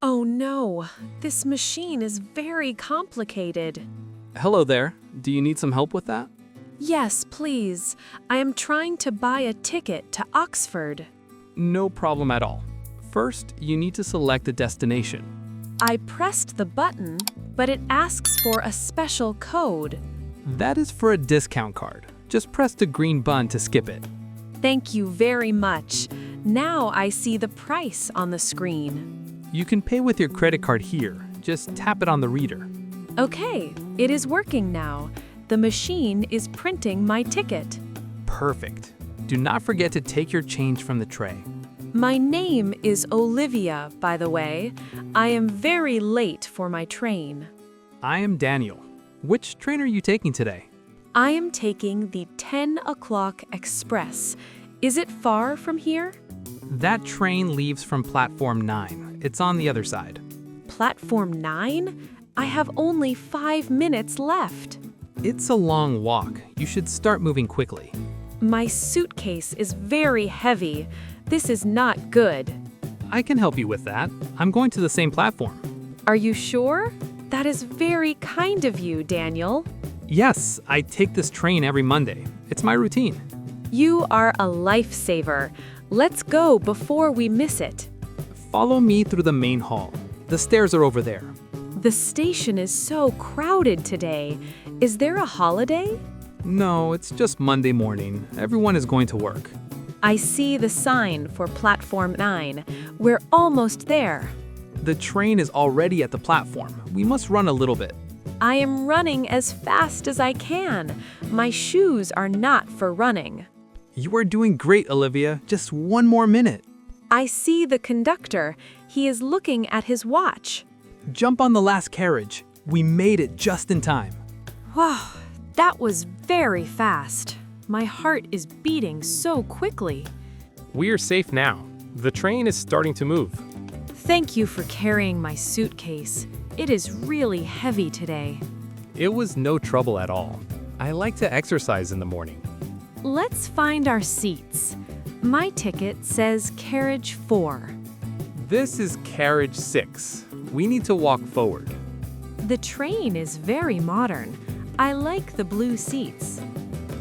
Oh no, this machine is very complicated. Hello there. Do you need some help with that? Yes, please. I am trying to buy a ticket to Oxford. No problem at all. First, you need to select a destination. I pressed the button, but it asks for a special code. That is for a discount card. Just press the green button to skip it. Thank you very much. Now I see the price on the screen. You can pay with your credit card here. Just tap it on the reader. Okay, it is working now. The machine is printing my ticket. Perfect. Do not forget to take your change from the tray. My name is Olivia, by the way. I am very late for my train. I am Daniel. Which train are you taking today? I am taking the 10 o'clock express. Is it far from here? That train leaves from platform 9. It's on the other side. Platform 9? I have only 5 minutes left. It's a long walk. You should start moving quickly. My suitcase is very heavy. This is not good. I can help you with that. I'm going to the same platform. Are you sure? That is very kind of you, Daniel. Yes, I take this train every Monday. It's my routine. You are a lifesaver. Let's go before we miss it. Follow me through the main hall. The stairs are over there. The station is so crowded today. Is there a holiday? No, it's just Monday morning. Everyone is going to work. I see the sign for platform 9. We're almost there. The train is already at the platform. We must run a little bit. I am running as fast as I can. My shoes are not for running. You are doing great, Olivia. Just one more minute. I see the conductor. He is looking at his watch. Jump on the last carriage. We made it just in time. Wow, that was very fast. My heart is beating so quickly. We are safe now. The train is starting to move. Thank you for carrying my suitcase. It is really heavy today. It was no trouble at all. I like to exercise in the morning. Let's find our seats. My ticket says carriage 4. This is carriage 6. We need to walk forward. The train is very modern. I like the blue seats.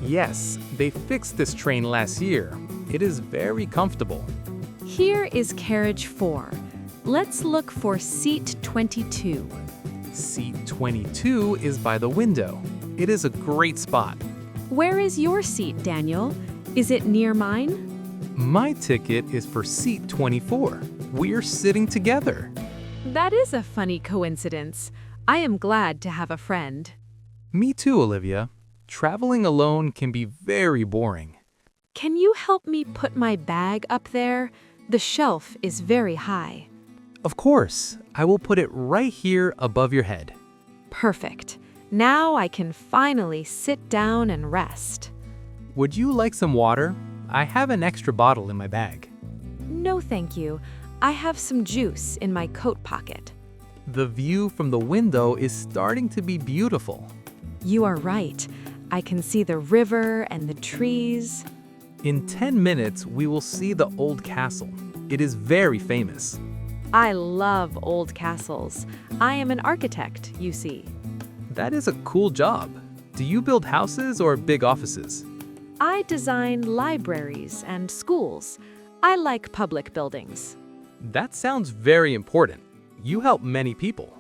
Yes, they fixed this train last year. It is very comfortable. Here is carriage 4. Let's look for seat 22. Seat 22 is by the window. It is a great spot. Where is your seat, Daniel? Is it near mine? My ticket is for seat 24. We're sitting together. That is a funny coincidence. I am glad to have a friend. Me too, Olivia. Traveling alone can be very boring. Can you help me put my bag up there? The shelf is very high. Of course, I will put it right here above your head. Perfect. Now I can finally sit down and rest. Would you like some water? I have an extra bottle in my bag. No, thank you. I have some juice in my coat pocket. The view from the window is starting to be beautiful. You are right. I can see the river and the trees. In 10 minutes, we will see the old castle. It is very famous. I love old castles. I am an architect, you see. That is a cool job. Do you build houses or big offices? I design libraries and schools. I like public buildings. That sounds very important. You help many people.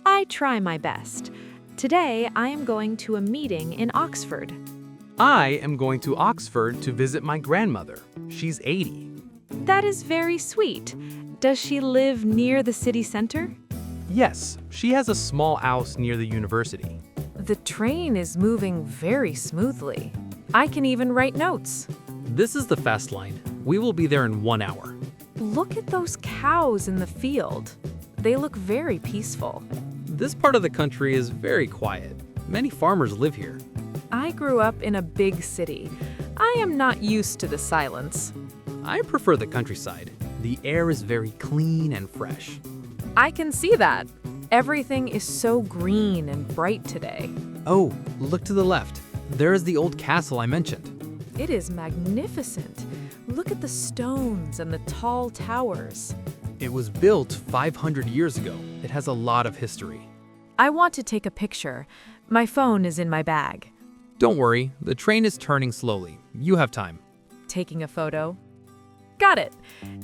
I try my best. Today, I am going to a meeting in Oxford. I am going to Oxford to visit my grandmother. She's 80. That is very sweet. Does she live near the city center? Yes, she has a small house near the university. The train is moving very smoothly. I can even write notes. This is the fast line. We will be there in 1 hour. Look at those cows in the field. They look very peaceful. This part of the country is very quiet. Many farmers live here. I grew up in a big city. I am not used to the silence. I prefer the countryside. The air is very clean and fresh. I can see that. Everything is so green and bright today. Oh, look to the left. There is the old castle I mentioned. It is magnificent. Look at the stones and the tall towers. It was built 500 years ago. It has a lot of history. I want to take a picture. My phone is in my bag. Don't worry, the train is turning slowly. You have time. Taking a photo. Got it.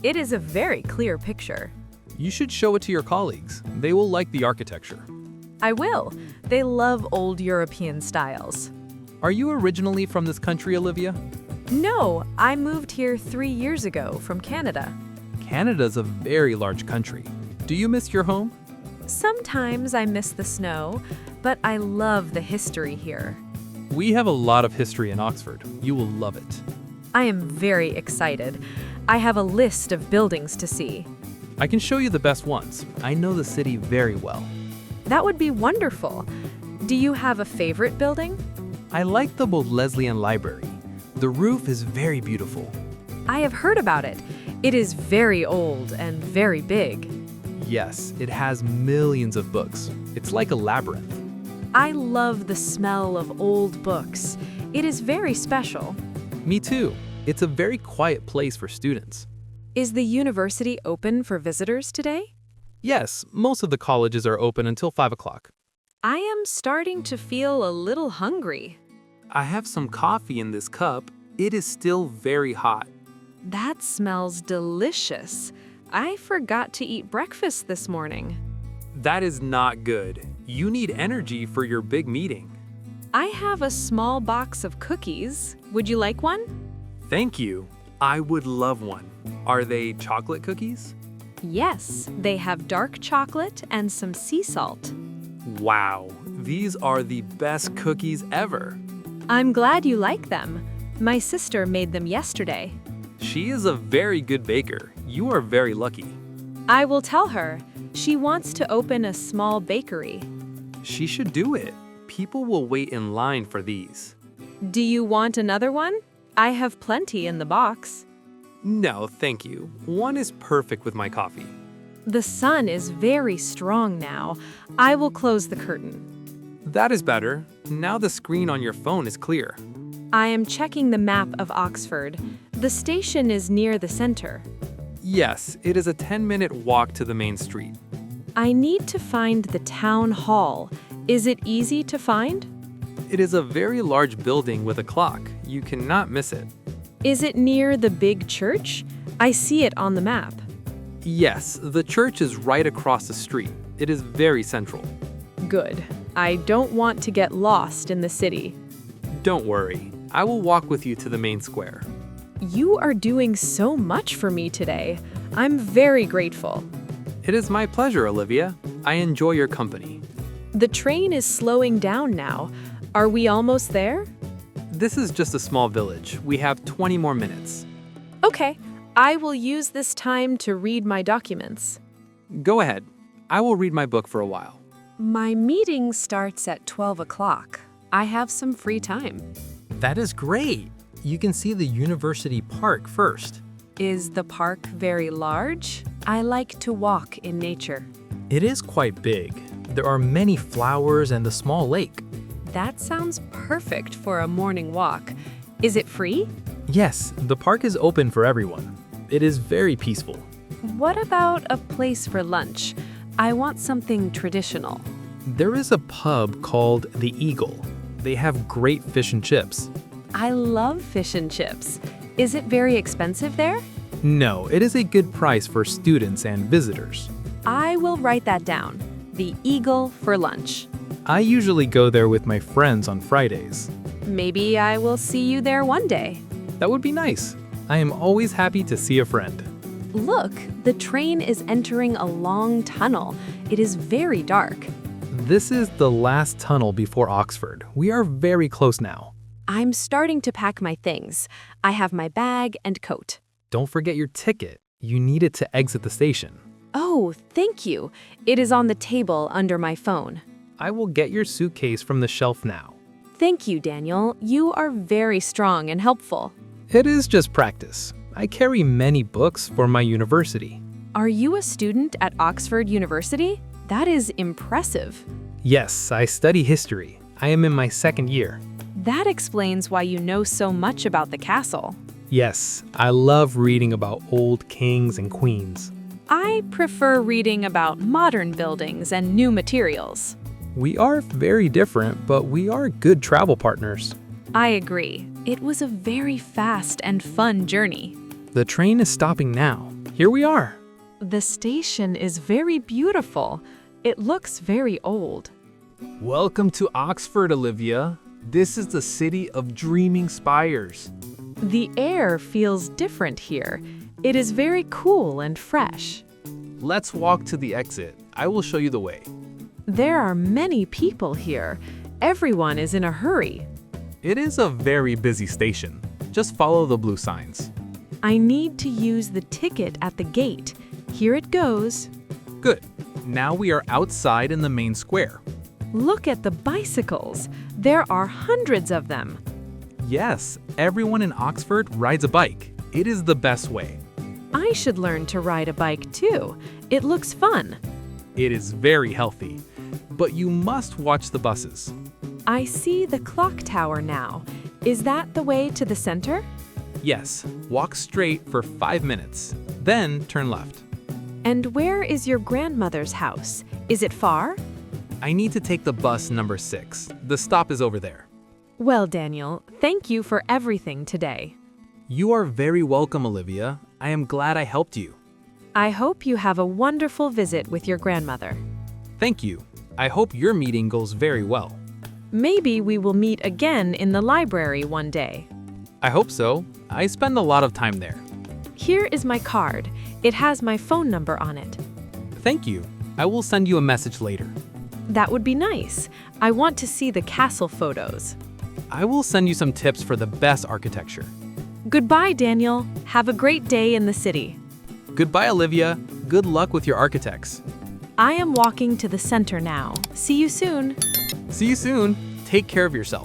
It is a very clear picture. You should show it to your colleagues. They will like the architecture. I will. They love old European styles. Are you originally from this country, Olivia? No, I moved here 3 years ago from Canada. Canada's a very large country. Do you miss your home? Sometimes I miss the snow, but I love the history here. We have a lot of history in Oxford. You will love it. I am very excited. I have a list of buildings to see. I can show you the best ones. I know the city very well. That would be wonderful. Do you have a favorite building? I like the Bodleian Library. The roof is very beautiful. I have heard about it. It is very old and very big. Yes, it has millions of books. It's like a labyrinth. I love the smell of old books. It is very special. Me too. It's a very quiet place for students. Is the university open for visitors today? Yes, most of the colleges are open until 5 o'clock. I am starting to feel a little hungry. I have some coffee in this cup. It is still very hot. That smells delicious. I forgot to eat breakfast this morning. That is not good. You need energy for your big meeting. I have a small box of cookies. Would you like one? Thank you. I would love one. Are they chocolate cookies? Yes, they have dark chocolate and some sea salt. Wow, these are the best cookies ever. I'm glad you like them. My sister made them yesterday. She is a very good baker. You are very lucky. I will tell her. She wants to open a small bakery. She should do it. People will wait in line for these. Do you want another one? I have plenty in the box. No, thank you. One is perfect with my coffee. The sun is very strong now. I will close the curtain. That is better. Now the screen on your phone is clear. I am checking the map of Oxford. The station is near the center. Yes, it is a 10-minute walk to the main street. I need to find the town hall. Is it easy to find? It is a very large building with a clock. You cannot miss it. Is it near the big church? I see it on the map. Yes, the church is right across the street. It is very central. Good. I don't want to get lost in the city. Don't worry. I will walk with you to the main square. You are doing so much for me today. I'm very grateful. It is my pleasure, Olivia. I enjoy your company. The train is slowing down now. Are we almost there? This is just a small village. We have 20 more minutes. Okay, I will use this time to read my documents. Go ahead. I will read my book for a while. My meeting starts at 12 o'clock. I have some free time. That is great. You can see the university park first. Is the park very large? I like to walk in nature. It is quite big. There are many flowers and a small lake. That sounds perfect for a morning walk. Is it free? Yes, the park is open for everyone. It is very peaceful. What about a place for lunch? I want something traditional. There is a pub called The Eagle. They have great fish and chips. I love fish and chips. Is it very expensive there? No, it is a good price for students and visitors. I will write that down. The Eagle for lunch. I usually go there with my friends on Fridays. Maybe I will see you there one day. That would be nice. I am always happy to see a friend. Look, the train is entering a long tunnel. It is very dark. This is the last tunnel before Oxford. We are very close now. I'm starting to pack my things. I have my bag and coat. Don't forget your ticket. You need it to exit the station. Oh, thank you. It is on the table under my phone. I will get your suitcase from the shelf now. Thank you, Daniel. You are very strong and helpful. It is just practice. I carry many books for my university. Are you a student at Oxford University? That is impressive. Yes, I study history. I am in my second year. That explains why you know so much about the castle. Yes, I love reading about old kings and queens. I prefer reading about modern buildings and new materials. We are very different, but we are good travel partners. I agree. It was a very fast and fun journey. The train is stopping now. Here we are. The station is very beautiful. It looks very old. Welcome to Oxford, Olivia. This is the city of dreaming spires. The air feels different here. It is very cool and fresh. Let's walk to the exit. I will show you the way. There are many people here. Everyone is in a hurry. It is a very busy station. Just follow the blue signs. I need to use the ticket at the gate. Here it goes. Good. Now we are outside in the main square. Look at the bicycles. There are hundreds of them. Yes, everyone in Oxford rides a bike. It is the best way. I should learn to ride a bike too. It looks fun. It is very healthy. But you must watch the buses. I see the clock tower now. Is that the way to the center? Yes, walk straight for 5 minutes. Then turn left. And where is your grandmother's house? Is it far? I need to take the bus number 6. The stop is over there. Well, Daniel, thank you for everything today. You are very welcome, Olivia. I am glad I helped you. I hope you have a wonderful visit with your grandmother. Thank you. I hope your meeting goes very well. Maybe we will meet again in the library one day. I hope so. I spend a lot of time there. Here is my card. It has my phone number on it. Thank you. I will send you a message later. That would be nice. I want to see the castle photos. I will send you some tips for the best architecture. Goodbye, Daniel. Have a great day in the city. Goodbye, Olivia. Good luck with your architects. I am walking to the center now. See you soon. See you soon. Take care of yourself.